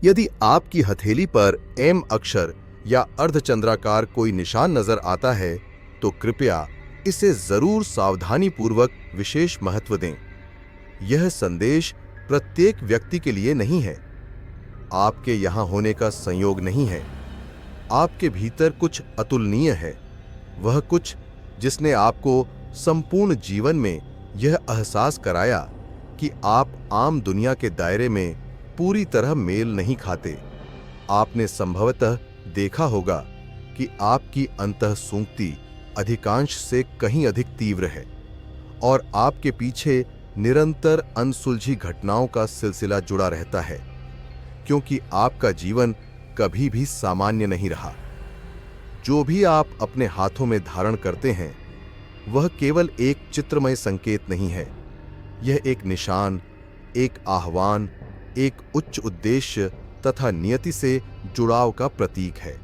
यदि आपकी हथेली पर एम अक्षर या अर्धचंद्राकार कोई निशान नजर आता है तो कृपया इसे जरूर सावधानीपूर्वक विशेष महत्व दें। यह संदेश प्रत्येक व्यक्ति के लिए नहीं है, आपके यहां होने का संयोग नहीं है। आपके भीतर कुछ अतुलनीय है, वह कुछ जिसने आपको संपूर्ण जीवन में यह एहसास कराया कि आप आम दुनिया के दायरे में पूरी तरह मेल नहीं खाते। आपने संभवतः देखा होगा कि आपकी अंतःसूंघती अधिकांश से कहीं अधिक तीव्र है और आपके पीछे निरंतर अनसुलझी घटनाओं का सिलसिला जुड़ा रहता है, क्योंकि आपका जीवन कभी भी सामान्य नहीं रहा। जो भी आप अपने हाथों में धारण करते हैं वह केवल एक चित्रमय संकेत नहीं है, यह एक निशान, एक आह्वान, एक उच्च उद्देश्य तथा नियति से जुड़ाव का प्रतीक है।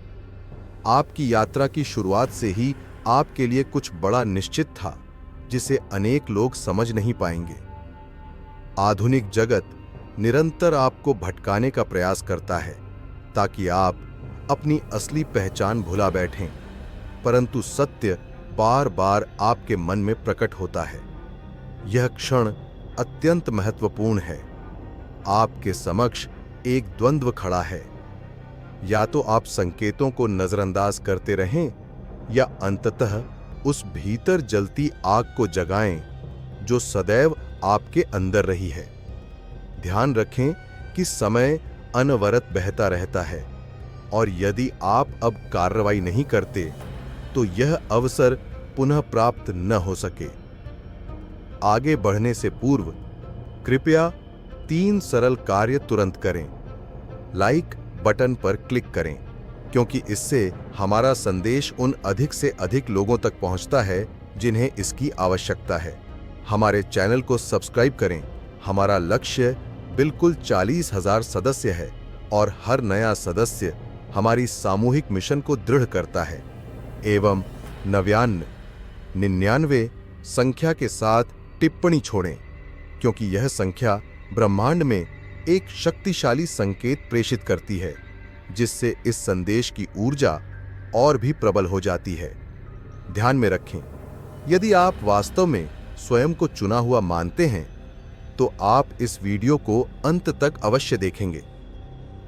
आपकी यात्रा की शुरुआत से ही आपके लिए कुछ बड़ा निश्चित था, जिसे अनेक लोग समझ नहीं पाएंगे। आधुनिक जगत निरंतर आपको भटकाने का प्रयास करता है ताकि आप अपनी असली पहचान भुला बैठें, परंतु सत्य बार बार आपके मन में प्रकट होता है। यह क्षण अत्यंत महत्वपूर्ण है। आपके समक्ष एक द्वंद्व खड़ा है, या तो आप संकेतों को नजरअंदाज करते रहें या अंततः उस भीतर जलती आग को जगाएं जो सदैव आपके अंदर रही है। ध्यान रखें कि समय अनवरत बहता रहता है और यदि आप अब कार्रवाई नहीं करते तो यह अवसर पुनः प्राप्त न हो सके। आगे बढ़ने से पूर्व कृपया 3 सरल कार्य तुरंत करें। लाइक बटन पर क्लिक करें, क्योंकि इससे हमारा संदेश उन अधिक से अधिक लोगों तक पहुंचता है जिन्हें इसकी आवश्यकता है। हमारे चैनल को सब्सक्राइब करें। हमारा लक्ष्य बिल्कुल 40,000 सदस्य है और हर नया सदस्य हमारी सामूहिक मिशन को दृढ़ करता है। एवं 99 संख्या के साथ टिप्पणी छोड़ें, क्योंकि यह संख्या ब्रह्मांड में एक शक्तिशाली संकेत प्रेषित करती है, जिससे इस संदेश की ऊर्जा और भी प्रबल हो जाती है। ध्यान में रखें, यदि आप वास्तव में स्वयं को चुना हुआ मानते हैं तो आप इस वीडियो को अंत तक अवश्य देखेंगे।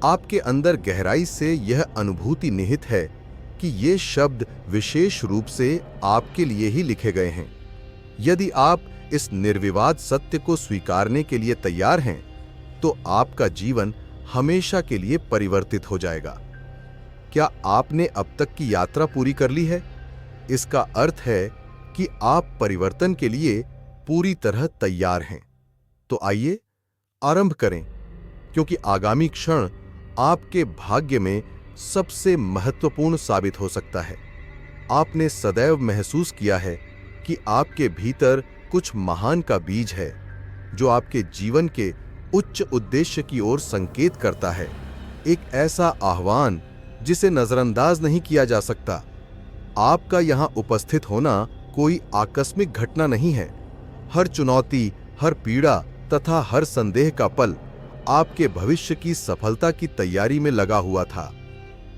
आपके अंदर गहराई से यह अनुभूति निहित है कि ये शब्द विशेष रूप से आपके लिए ही लिखे गए हैं। यदि आप इस निर्विवाद सत्य को स्वीकारने के लिए तैयार हैं तो आपका जीवन हमेशा के लिए परिवर्तित हो जाएगा। क्या आपने अब तक की यात्रा पूरी कर ली है? इसका अर्थ है कि आप परिवर्तन के लिए पूरी तरह तैयार हैं। तो आइए आरंभ करें, क्योंकि आगामी क्षण आपके भाग्य में सबसे महत्वपूर्ण साबित हो सकता है। आपने सदैव महसूस किया है कि आपके भीतर कुछ महान का बीज है, जो आपके जीवन के उच्च उद्देश्य की ओर संकेत करता है। एक ऐसा आह्वान जिसे नजरअंदाज नहीं किया जा सकता। आपका यहां उपस्थित होना कोई आकस्मिक घटना नहीं है। हर चुनौती, हर पीड़ा तथा हर संदेह का पल आपके भविष्य की सफलता की तैयारी में लगा हुआ था।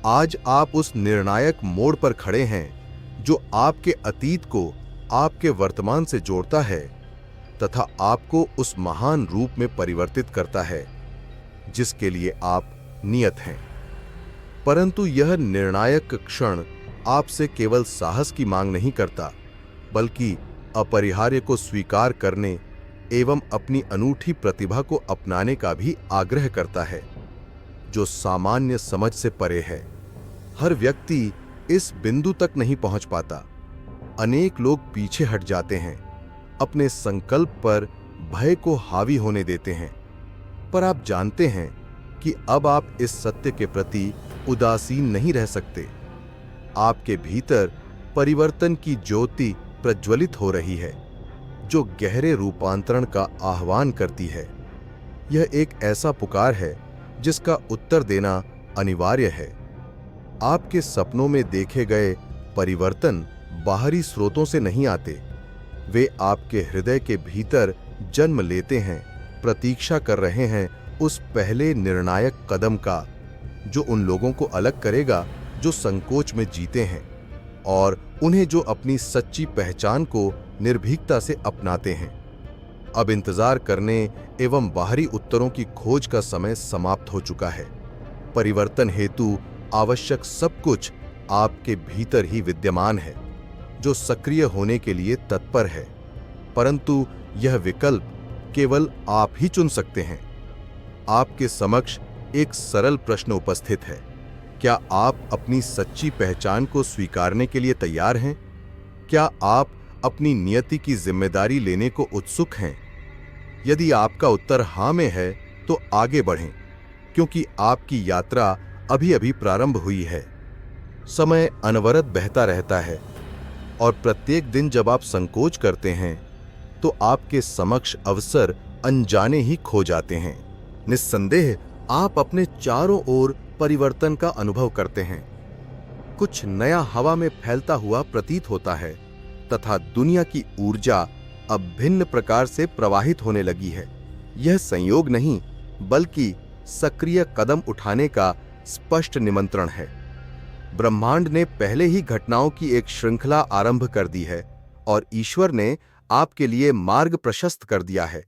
आज आप उस निर्णायक मोड़ पर खड़े हैं जो आपके अतीत को आपके वर्तमान से जोड़ता है तथा आपको उस महान रूप में परिवर्तित करता है जिसके लिए आप नियत हैं। परंतु यह निर्णायक क्षण आपसे केवल साहस की मांग नहीं करता, बल्कि अपरिहार्य को स्वीकार करने एवं अपनी अनूठी प्रतिभा को अपनाने का भी आग्रह करता है, जो सामान्य समझ से परे है। हर व्यक्ति इस बिंदु तक नहीं पहुंच पाता। अनेक लोग पीछे हट जाते हैं, अपने संकल्प पर भय को हावी होने देते हैं। पर आप जानते हैं कि अब आप इस सत्य के प्रति उदासीन नहीं रह सकते। आपके भीतर परिवर्तन की ज्योति प्रज्वलित हो रही है, जो गहरे रूपांतरण का आह्वान करती है। यह एक ऐसा पुकार है जिसका उत्तर देना अनिवार्य है। आपके सपनों में देखे गए परिवर्तन बाहरी स्रोतों से नहीं आते, वे आपके हृदय के भीतर जन्म लेते हैं, प्रतीक्षा कर रहे हैं उस पहले निर्णायक कदम का, जो उन लोगों को अलग करेगा जो संकोच में जीते हैं और उन्हें जो अपनी सच्ची पहचान को निर्भीकता से अपनाते हैं। अब इंतजार करने एवं बाहरी उत्तरों की खोज का समय समाप्त हो चुका है। परिवर्तन हेतु आवश्यक सब कुछ आपके भीतर ही विद्यमान है, जो सक्रिय होने के लिए तत्पर है, परंतु यह विकल्प केवल आप ही चुन सकते हैं। आपके समक्ष एक सरल प्रश्न उपस्थित है। क्या आप अपनी सच्ची पहचान को स्वीकारने के लिए तैयार हैं? क्या आप अपनी नियति की जिम्मेदारी लेने को उत्सुक हैं? यदि आपका उत्तर हां में है, तो आगे बढ़ें, क्योंकि आपकी यात्रा अभी अभी प्रारंभ हुई है। समय अनवरत बहता रहता है और प्रत्येक दिन जब आप संकोच करते हैं, तो आपके समक्ष अवसर अनजाने ही खो जाते हैं। निस्संदेह आप अपने चारों ओर परिवर्तन का अनुभव करते हैं। कुछ नया हवा में फैलता हुआ प्रतीत होता है तथा दुनिया की ऊर्जा अब भिन्न प्रकार से प्रवाहित होने लगी है। यह संयोग नहीं, बल्कि सक्रिय कदम उठाने का स्पष्ट निमंत्रण है। ब्रह्मांड ने पहले ही घटनाओं की एक श्रृंखला आरंभ कर दी है और ईश्वर ने आपके लिए मार्ग प्रशस्त कर दिया है,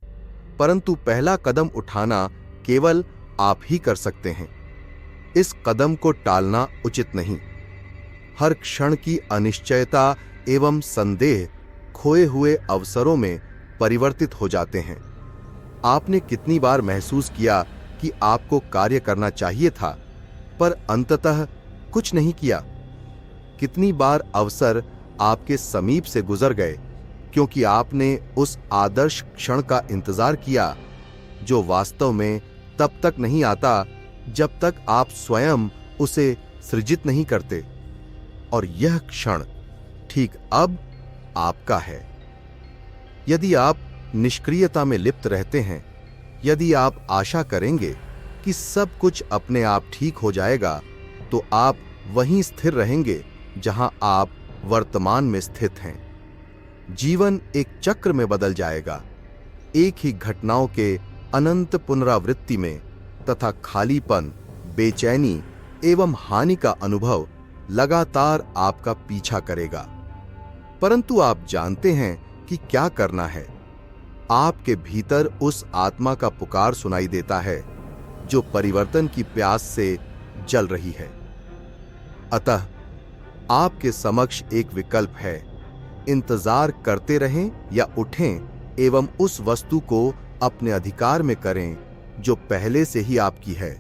परंतु पहला कदम उठाना केवल आप ही कर सकते हैं। इस कदम को टालना उचित नहीं। हर क्षण की अनिश्चयता एवं संदेह खोए हुए अवसरों में परिवर्तित हो जाते हैं। आपने कितनी बार महसूस किया कि आपको कार्य करना चाहिए था, पर अंततः कुछ नहीं किया? कितनी बार अवसर आपके समीप से गुजर गए क्योंकि आपने उस आदर्श क्षण का इंतजार किया, जो वास्तव में तब तक नहीं आता जब तक आप स्वयं उसे सृजित नहीं करते। और यह क्षण ठीक अब आपका है। यदि आप निष्क्रियता में लिप्त रहते हैं, यदि आप आशा करेंगे कि सब कुछ अपने आप ठीक हो जाएगा, तो आप वहीं स्थिर रहेंगे जहां आप वर्तमान में स्थित हैं। जीवन एक चक्र में बदल जाएगा, एक ही घटनाओं के अनंत पुनरावृत्ति में, तथा खालीपन, बेचैनी एवं हानि का अनुभव लगातार आपका पीछा करेगा। परंतु आप जानते हैं कि क्या करना है। आपके भीतर उस आत्मा का पुकार सुनाई देता है जो परिवर्तन की प्यास से जल रही है। अतः आपके समक्ष एक विकल्प है। इंतजार करते रहें या उठें एवं उस वस्तु को अपने अधिकार में करें जो पहले से ही आपकी है।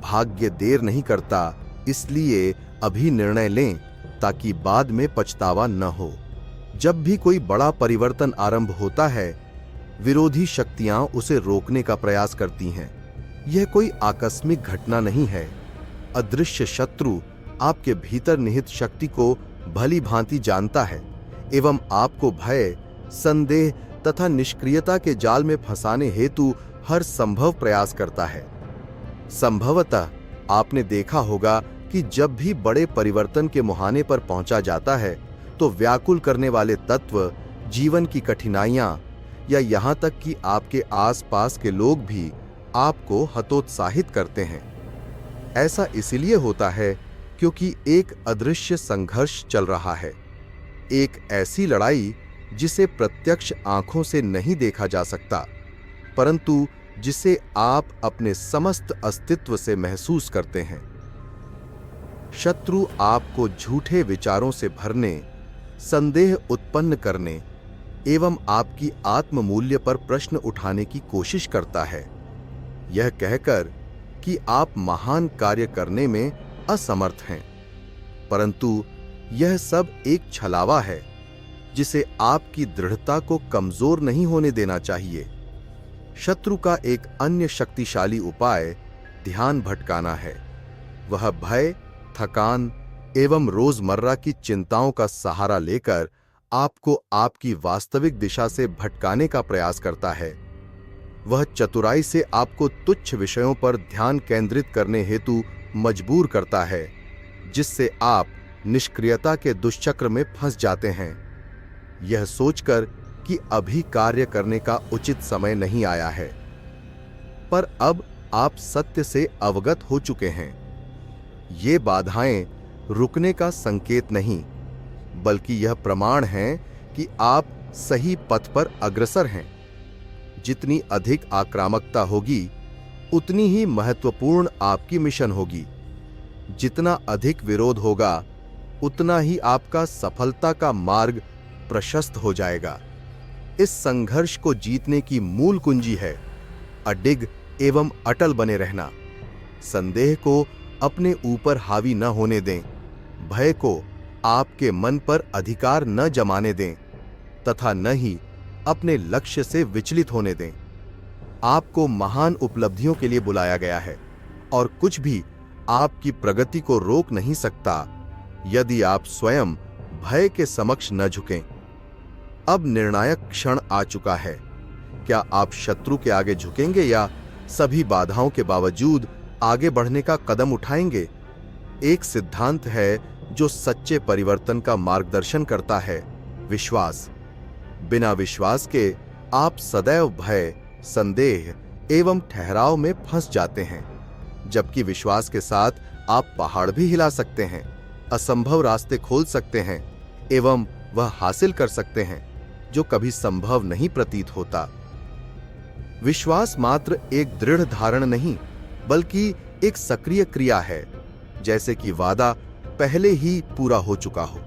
भाग्य देर नहीं करता, इसलिए अभी निर्णय लें ताकि बाद में पछतावा न हो। जब भी कोई बड़ा परिवर्तन आरंभ होता है, विरोधी शक्तियां उसे रोकने का प्रयास करती हैं। यह कोई आकस्मिक घटना नहीं है। अदृश्य शत्रु आपके भीतर निहित शक्ति को भली भांति जानता है एवं आपको भय, संदेह तथा निष्क्रियता के जाल में फंसाने हेतु हर संभव प्रयास करता है। संभवतः आपने देखा होगा कि जब भी बड़े परिवर्तन के मुहाने पर पहुंचा जाता है, तो व्याकुल करने वाले तत्व, जीवन की कठिनाइयां या यहां तक कि आपके आसपास के लोग भी आपको हतोत्साहित करते हैं। ऐसा इसलिए होता है क्योंकि एक अदृश्य संघर्ष चल रहा है, एक ऐसी लड़ाई जिसे प्रत्यक्ष आंखों से नहीं देखा जा सकता, परंतु जिसे आप अपने समस्त अस्तित्व से महसूस करते हैं। शत्रु आपको झूठे विचारों से भरने, संदेह उत्पन्न करने एवं आपकी आत्ममूल्य पर प्रश्न उठाने की कोशिश करता है, यह कहकर कि आप महान कार्य करने में असमर्थ हैं। परंतु यह सब एक छलावा है जिसे आपकी दृढ़ता को कमजोर नहीं होने देना चाहिए। शत्रु का एक अन्य शक्तिशाली उपाय ध्यान भटकाना है। वह भय, थकान एवं रोजमर्रा की चिंताओं का सहारा लेकर आपको आपकी वास्तविक दिशा से भटकाने का प्रयास करता है। वह चतुराई से आपको तुच्छ विषयों पर ध्यान केंद्रित करने हेतु मजबूर करता है, जिससे आप निष्क्रियता के दुष्चक्र में फंस जाते हैं, यह सोचकर कि अभी कार्य करने का उचित समय नहीं आया है। पर अब आप सत्य से अवगत हो चुके हैं। ये बाधाएं रुकने का संकेत नहीं, बल्कि यह प्रमाण है कि आप सही पथ पर अग्रसर हैं। जितनी अधिक आक्रामकता होगी, उतनी ही महत्वपूर्ण आपकी मिशन होगी। जितना अधिक विरोध होगा, उतना ही आपका सफलता का मार्ग प्रशस्त हो जाएगा। इस संघर्ष को जीतने की मूल कुंजी है अडिग एवं अटल बने रहना। संदेह को अपने ऊपर हावी न होने दें, भय को आपके मन पर अधिकार न जमाने दें तथा न ही अपने लक्ष्य से विचलित होने दें। आपको महान उपलब्धियों के लिए बुलाया गया है और कुछ भी आपकी प्रगति को रोक नहीं सकता यदि आप स्वयं भय के समक्ष न झुकें। अब निर्णायक क्षण आ चुका है। क्या आप शत्रु के आगे झुकेंगे या सभी बाधाओं के बावजूद आगे बढ़ने का कदम उठाएंगे? एक सिद्धांत है जो सच्चे परिवर्तन का मार्गदर्शन करता है, विश्वास। बिना विश्वास के आप सदैव भय, संदेह एवं ठहराव में फंस जाते हैं, जबकि विश्वास के साथ आप पहाड़ भी हिला सकते हैं, असंभव रास्ते खोल सकते हैं एवं वह हासिल कर सकते हैं जो कभी संभव नहीं प्रतीत होता। विश्वास मात्र एक दृढ़ धारणा नहीं, बल्कि एक सक्रिय क्रिया है, जैसे कि वादा पहले ही पूरा हो चुका हो।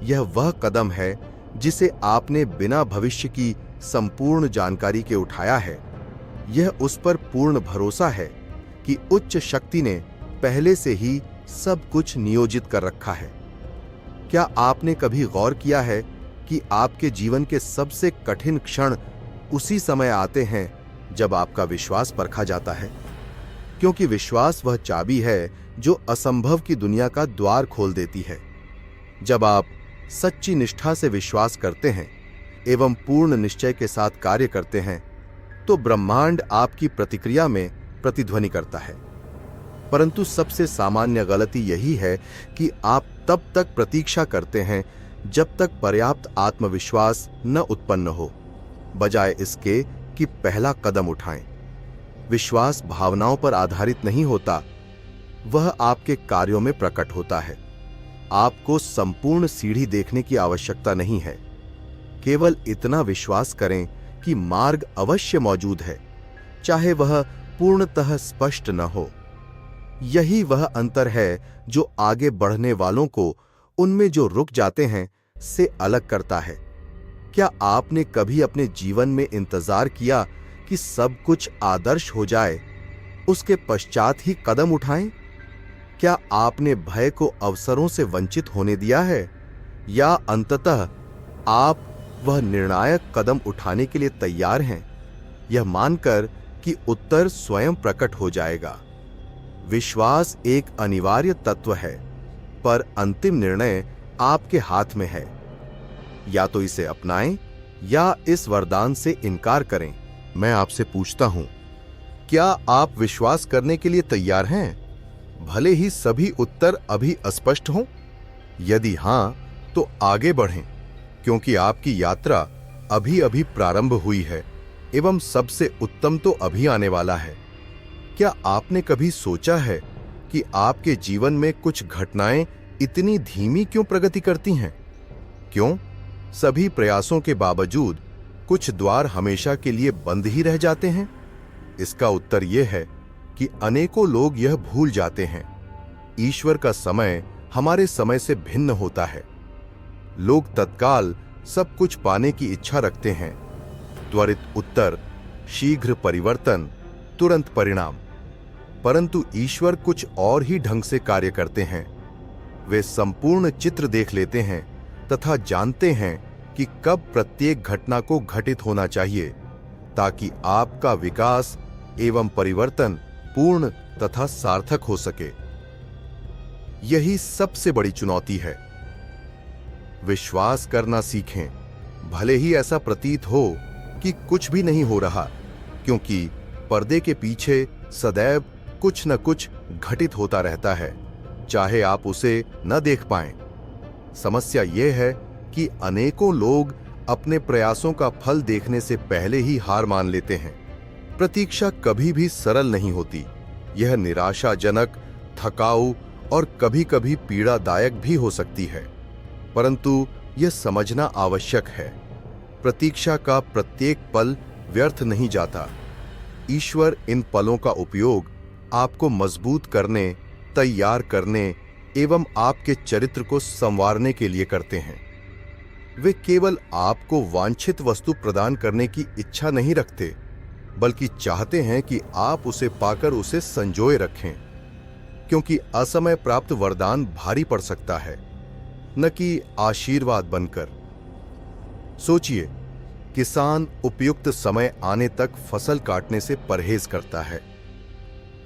यह वह कदम है जिसे आपने बिना भविष्य की संपूर्ण जानकारी के उठाया है। यह उस पर पूर्ण भरोसा है कि उच्च शक्ति ने पहले से ही सब कुछ नियोजित कर रखा है। क्या आपने कभी गौर किया है कि आपके जीवन के सबसे कठिन क्षण उसी समय आते हैं जब आपका विश्वास परखा जाता है? क्योंकि विश्वास वह चाबी है जो असंभव की दुनिया का द्वार खोल देती है। जब आप सच्ची निष्ठा से विश्वास करते हैं एवं पूर्ण निश्चय के साथ कार्य करते हैं, तो ब्रह्मांड आपकी प्रतिक्रिया में प्रतिध्वनि करता है। परंतु सबसे सामान्य गलती यही है कि आप तब तक प्रतीक्षा करते हैं जब तक पर्याप्त आत्मविश्वास न उत्पन्न हो, बजाय इसके कि पहला कदम उठाएं। विश्वास भावनाओं पर आधारित नहीं होता, वह आपके कार्यों में प्रकट होता है। आपको संपूर्ण सीढ़ी देखने की आवश्यकता नहीं है, केवल इतना विश्वास करें कि मार्ग अवश्य मौजूद है, चाहे वह पूर्णतः स्पष्ट न हो। यही वह अंतर है जो आगे बढ़ने वालों को उनमें जो रुक जाते हैं से अलग करता है। क्या आपने कभी अपने जीवन में इंतजार किया कि सब कुछ आदर्श हो जाए, उसके पश्चात ही कदम उठाएं? क्या आपने भय को अवसरों से वंचित होने दिया है, या अंततः आप वह निर्णायक कदम उठाने के लिए तैयार हैं, यह मानकर कि उत्तर स्वयं प्रकट हो जाएगा? विश्वास एक अनिवार्य तत्व है, पर अंतिम निर्णय आपके हाथ में है। या तो इसे अपनाएं या इस वरदान से इनकार करें। मैं आपसे पूछता हूं, क्या आप विश्वास करने के लिए तैयार हैं, भले ही सभी उत्तर अभी अस्पष्ट हों? यदि हां, तो आगे बढ़ें, क्योंकि आपकी यात्रा अभी अभी प्रारंभ हुई है एवं सबसे उत्तम तो अभी आने वाला है। क्या आपने कभी सोचा है कि आपके जीवन में कुछ घटनाएं इतनी धीमी क्यों प्रगति करती हैं? क्यों सभी प्रयासों के बावजूद कुछ द्वार हमेशा के लिए बंद ही रह जाते हैं? इसका उत्तर यह है कि अनेकों लोग यह भूल जाते हैं, ईश्वर का समय हमारे समय से भिन्न होता है। लोग तत्काल सब कुछ पाने की इच्छा रखते हैं, त्वरित उत्तर, शीघ्र परिवर्तन, तुरंत परिणाम। परंतु ईश्वर कुछ और ही ढंग से कार्य करते हैं। वे संपूर्ण चित्र देख लेते हैं तथा जानते हैं कि कब प्रत्येक घटना को घटित होना चाहिए, ताकि आपका विकास एवं परिवर्तन पूर्ण तथा सार्थक हो सके। यही सबसे बड़ी चुनौती है। विश्वास करना सीखें, भले ही ऐसा प्रतीत हो कि कुछ भी नहीं हो रहा, क्योंकि पर्दे के पीछे सदैव कुछ न कुछ घटित होता रहता है, चाहे आप उसे न देख पाएं। समस्या यह है कि अनेकों लोग अपने प्रयासों का फल देखने से पहले ही हार मान लेते हैं। प्रतीक्षा कभी भी सरल नहीं होती। यह निराशाजनक, थकाऊ और कभी-कभी पीड़ादायक भी हो सकती है, परंतु यह समझना आवश्यक है, प्रतीक्षा का प्रत्येक पल व्यर्थ नहीं जाता। ईश्वर इन पलों का उपयोग आपको मजबूत करने, तैयार करने एवं आपके चरित्र को संवारने के लिए करते हैं। वे केवल आपको वांछित वस्तु प्रदान करने की इच्छा नहीं रखते, बल्कि चाहते हैं कि आप उसे पाकर उसे संजोए रखें, क्योंकि असमय प्राप्त वरदान भारी पड़ सकता है, न कि आशीर्वाद बनकर। सोचिए, किसान उपयुक्त समय आने तक फसल काटने से परहेज करता है।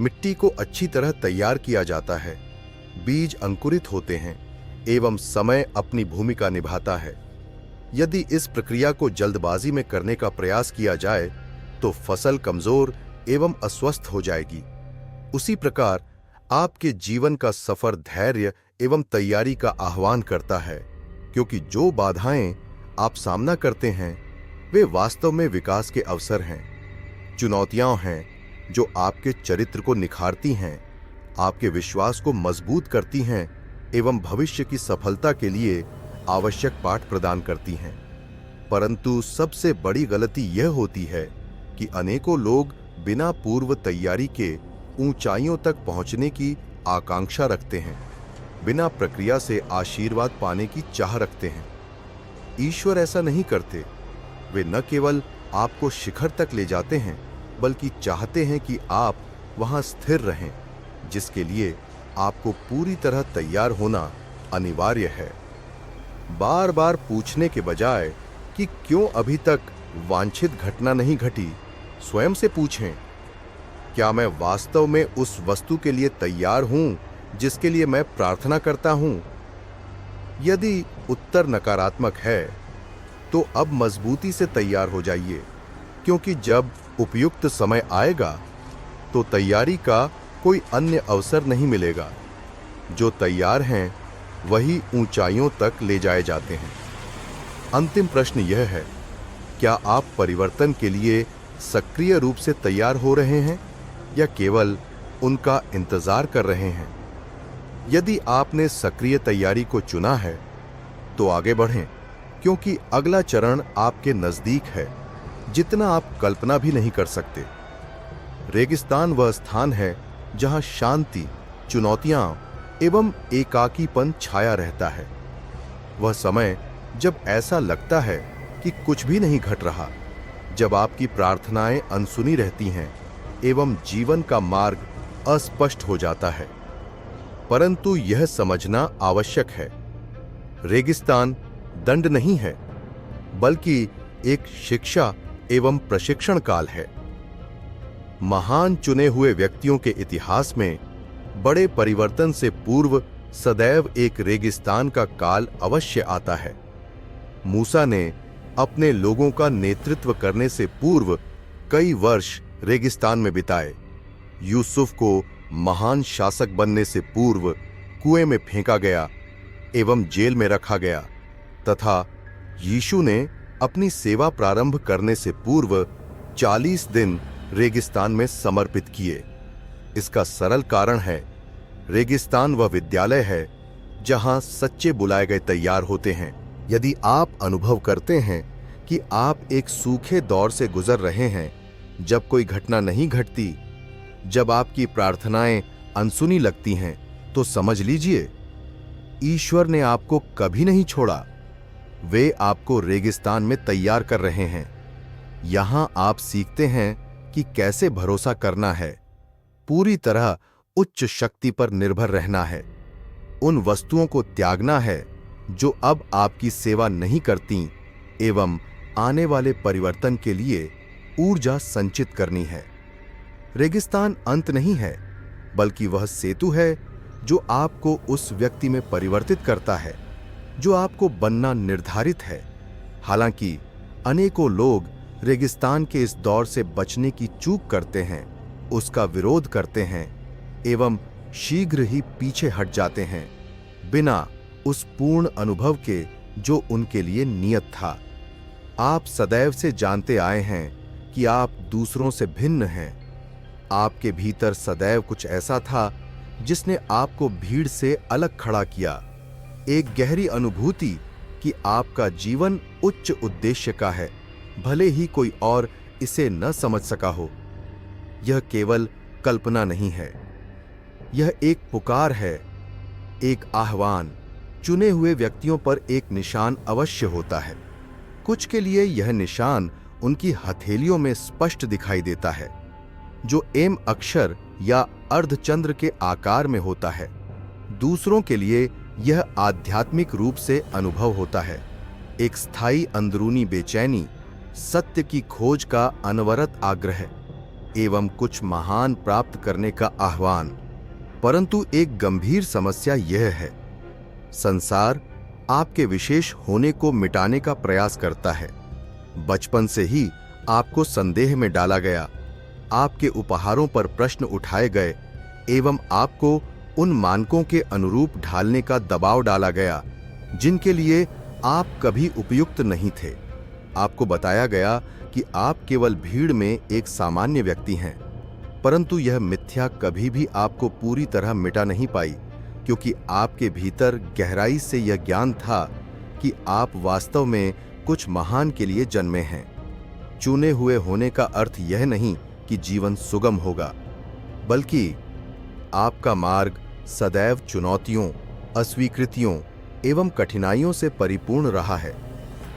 मिट्टी को अच्छी तरह तैयार किया जाता है, बीज अंकुरित होते हैं एवं समय अपनी भूमिका निभाता है। यदि इस प्रक्रिया को जल्दबाजी में करने का प्रयास किया जाए तो फसल कमजोर एवं अस्वस्थ हो जाएगी। उसी प्रकार आपके जीवन का सफर धैर्य एवं तैयारी का आह्वान करता है, क्योंकि जो बाधाएं आप सामना करते हैं वे वास्तव में विकास के अवसर हैं। चुनौतियां हैं जो आपके चरित्र को निखारती हैं, आपके विश्वास को मजबूत करती हैं एवं भविष्य की सफलता के लिए आवश्यक पाठ प्रदान करती हैं। परंतु सबसे बड़ी गलती यह होती है कि अनेकों लोग बिना पूर्व तैयारी के ऊंचाइयों तक पहुंचने की आकांक्षा रखते हैं, बिना प्रक्रिया से आशीर्वाद पाने की चाह रखते हैं। ईश्वर ऐसा नहीं करते। वे न केवल आपको शिखर तक ले जाते हैं, बल्कि चाहते हैं कि आप वहां स्थिर रहें, जिसके लिए आपको पूरी तरह तैयार होना अनिवार्य है। बार बार पूछने के बजाय कि क्यों अभी तक वांछित घटना नहीं घटी, स्वयं से पूछें, क्या मैं वास्तव में उस वस्तु के लिए तैयार हूं जिसके लिए मैं प्रार्थना करता हूं? यदि उत्तर नकारात्मक है तो अब मजबूती से तैयार हो जाइए, क्योंकि जब उपयुक्त समय आएगा तो तैयारी का कोई अन्य अवसर नहीं मिलेगा। जो तैयार हैं वही ऊंचाइयों तक ले जाए जाते हैं। अंतिम प्रश्न यह है, क्या आप परिवर्तन के लिए सक्रिय रूप से तैयार हो रहे हैं या केवल उनका इंतजार कर रहे हैं? यदि आपने सक्रिय तैयारी को चुना है तो आगे बढ़ें, क्योंकि अगला चरण आपके नजदीक है, जितना आप कल्पना भी नहीं कर सकते। रेगिस्तान वह स्थान है जहां शांति, चुनौतियां एवं एकाकीपन छाया रहता है। वह समय जब ऐसा लगता है कि कुछ भी नहीं घट रहा, जब आपकी प्रार्थनाएं अनसुनी रहती हैं एवं जीवन का मार्ग अस्पष्ट हो जाता है। परंतु यह समझना आवश्यक है, रेगिस्तान दंड नहीं है, बल्कि एक शिक्षा एवं प्रशिक्षण काल है। महान चुने हुए व्यक्तियों के इतिहास में बड़े परिवर्तन से पूर्व सदैव एक रेगिस्तान का काल अवश्य आता है। मूसा ने अपने लोगों का नेतृत्व करने से पूर्व कई वर्ष रेगिस्तान में बिताए। यूसुफ को महान शासक बनने से पूर्व कुएं में फेंका गया एवं जेल में रखा गया, तथा यीशु ने अपनी सेवा प्रारंभ करने से पूर्व 40 दिन रेगिस्तान में समर्पित किए। इसका सरल कारण है, रेगिस्तान वह विद्यालय है जहां सच्चे बुलाए गए तैयार होते हैं। यदि आप अनुभव करते हैं कि आप एक सूखे दौर से गुजर रहे हैं, जब कोई घटना नहीं घटती, जब आपकी प्रार्थनाएं अनसुनी लगती हैं, तो समझ लीजिए ईश्वर ने आपको कभी नहीं छोड़ा। वे आपको रेगिस्तान में तैयार कर रहे हैं। यहां आप सीखते हैं कि कैसे भरोसा करना है, पूरी तरह उच्च शक्ति पर निर्भर रहना है, उन वस्तुओं को त्यागना है जो अब आपकी सेवा नहीं करती एवं आने वाले परिवर्तन के लिए ऊर्जा संचित करनी है। रेगिस्तान अंत नहीं है, बल्कि वह सेतु है जो आपको उस व्यक्ति में परिवर्तित करता है जो आपको बनना निर्धारित है। हालांकि अनेकों लोग रेगिस्तान के इस दौर से बचने की चूक करते हैं, उसका विरोध करते हैं एवं शीघ्र ही पीछे हट जाते हैं, बिना उस पूर्ण अनुभव के जो उनके लिए नियत था। आप सदैव से जानते आए हैं कि कि आप दूसरों से भिन्न हैं। आपके भीतर सदैव कुछ ऐसा था जिसने आपको भीड़ से अलग खड़ा किया, एक गहरी अनुभूति कि आपका जीवन उच्च उद्देश्य का है, भले ही कोई और इसे न समझ सका हो। यह केवल कल्पना नहीं है, यह एक पुकार है, एक आह्वान। चुने हुए व्यक्तियों पर एक निशान अवश्य होता है। कुछ के लिए यह निशान उनकी हथेलियों में स्पष्ट दिखाई देता है, जो एम अक्षर या अर्धचंद्र के आकार में होता है। दूसरों के लिए यह आध्यात्मिक रूप से अनुभव होता है, एक स्थायी अंदरूनी बेचैनी, सत्य की खोज का अनवरत आग्रह एवं कुछ महान प्राप्त करने का आह्वान। परंतु एक गंभीर समस्या यह है, संसार आपके विशेष होने को मिटाने का प्रयास करता है। बचपन से ही आपको संदेह में डाला गया, आपके उपहारों पर प्रश्न उठाए गए एवं आपको उन मानकों के अनुरूप ढालने का दबाव डाला गया जिनके लिए आप कभी उपयुक्त नहीं थे। आपको बताया गया कि आप केवल भीड़ में एक सामान्य व्यक्ति हैं, परंतु यह मिथ्या कभी भी आपको पूरी तरह मिटा नहीं पाई, क्योंकि आपके भीतर गहराई से यह ज्ञान था कि आप वास्तव में कुछ महान के लिए जन्मे हैं। चुने हुए होने का अर्थ यह नहीं कि जीवन सुगम होगा, बल्कि आपका मार्ग सदैव चुनौतियों, अस्वीकृतियों एवं कठिनाइयों से परिपूर्ण रहा है।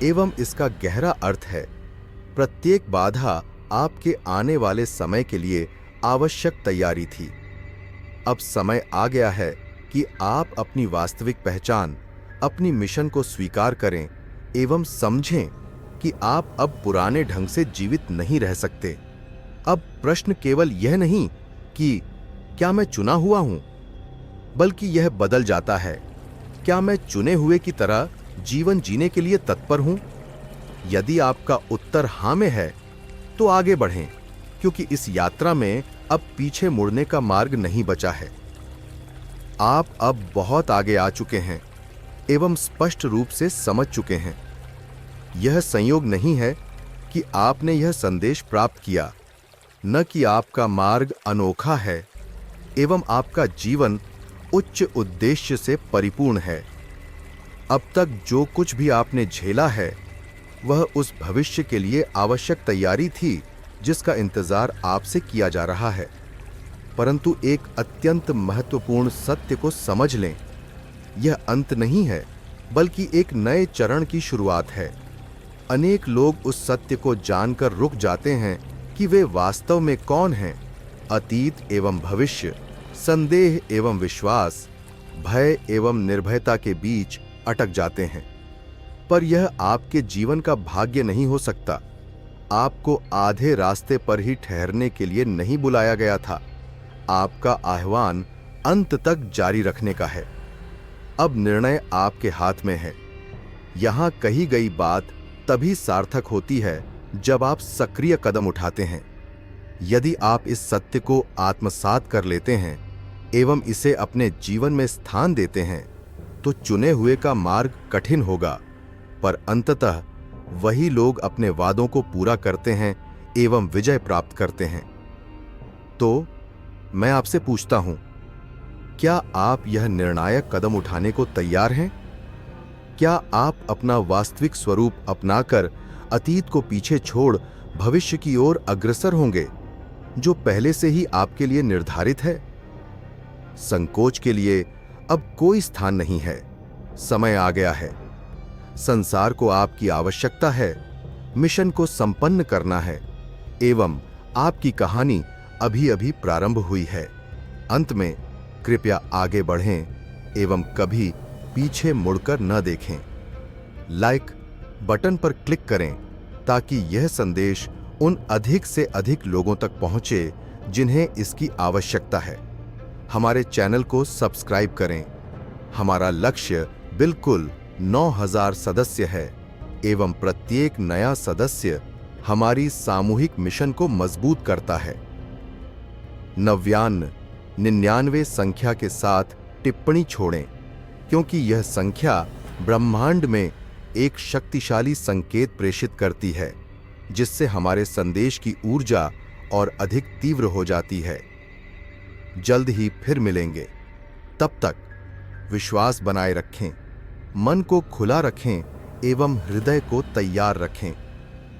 एवं इसका गहरा अर्थ है, प्रत्येक बाधा आपके आने वाले समय के लिए आवश्यक तैयारी थी। अब समय आ गया है कि आप अपनी वास्तविक पहचान, अपनी मिशन को स्वीकार करें एवं समझें कि आप अब पुराने ढंग से जीवित नहीं रह सकते। अब प्रश्न केवल यह नहीं कि क्या मैं चुना हुआ हूं, बल्कि यह बदल जाता है, क्या मैं चुने हुए की तरह जीवन जीने के लिए तत्पर हूं? यदि आपका उत्तर हां में है, तो आगे बढ़ें, क्योंकि इस यात्रा में अब पीछे मुड़ने का मार्ग नहीं बचा है। आप अब बहुत आगे आ चुके हैं एवं स्पष्ट रूप से समझ चुके हैं। यह संयोग नहीं है कि आपने यह संदेश प्राप्त किया, न कि आपका मार्ग अनोखा है एवं आपका जीवन उच्च उद्देश्य से परिपूर्ण है। अब तक जो कुछ भी आपने झेला है, वह उस भविष्य के लिए आवश्यक तैयारी थी जिसका इंतजार आपसे किया जा रहा है। परंतु एक अत्यंत महत्वपूर्ण सत्य को समझ लें, यह अंत नहीं है, बल्कि एक नए चरण की शुरुआत है। अनेक लोग उस सत्य को जानकर रुक जाते हैं कि वे वास्तव में कौन हैं। अतीत एवं भविष्य, संदेह एवं विश्वास, भय एवं निर्भयता के बीच अटक जाते हैं। पर यह आपके जीवन का भाग्य नहीं हो सकता। आपको आधे रास्ते पर ही ठहरने के लिए नहीं बुलाया गया था। आपका आह्वान अंत तक जारी रखने का है। अब निर्णय आपके हाथ में है। यहां कही गई बात तभी सार्थक होती है जब आप सक्रिय कदम उठाते हैं। यदि आप इस सत्य को आत्मसात कर लेते हैं एवं इसे अपने जीवन में स्थान देते हैं, तो चुने हुए का मार्ग कठिन होगा, पर अंततः वही लोग अपने वादों को पूरा करते हैं एवं विजय प्राप्त करते हैं। तो मैं आपसे पूछता हूं, क्या आप यह निर्णायक कदम उठाने को तैयार हैं? क्या आप अपना वास्तविक स्वरूप अपनाकर अतीत को पीछे छोड़ भविष्य की ओर अग्रसर होंगे, जो पहले से ही आपके लिए निर्धारित है? संकोच के लिए अब कोई स्थान नहीं है। समय आ गया है। संसार को आपकी आवश्यकता है, मिशन को संपन्न करना है एवं आपकी कहानी अभी अभी प्रारंभ हुई है। अंत में कृपया आगे बढ़ें एवं कभी पीछे मुड़कर न देखें। लाइक बटन पर क्लिक करें ताकि यह संदेश उन अधिक से अधिक लोगों तक पहुंचे जिन्हें इसकी आवश्यकता है। हमारे चैनल को सब्सक्राइब करें। हमारा लक्ष्य बिल्कुल 9000 सदस्य है एवं प्रत्येक नया सदस्य हमारी सामूहिक मिशन को मजबूत करता है। 99 संख्या के साथ टिप्पणी छोड़ें, क्योंकि यह संख्या ब्रह्मांड में एक शक्तिशाली संकेत प्रेषित करती है, जिससे हमारे संदेश की ऊर्जा और अधिक तीव्र हो जाती है। जल्द ही फिर मिलेंगे। तब तक विश्वास बनाए रखें, मन को खुला रखें एवं हृदय को तैयार रखें,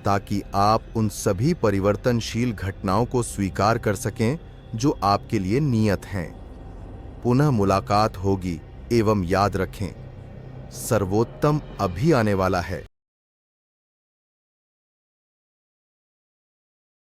ताकि आप उन सभी परिवर्तनशील घटनाओं को स्वीकार कर सकें जो आपके लिए नियत हैं। पुनः मुलाकात होगी एवं याद रखें, सर्वोत्तम अभी आने वाला है।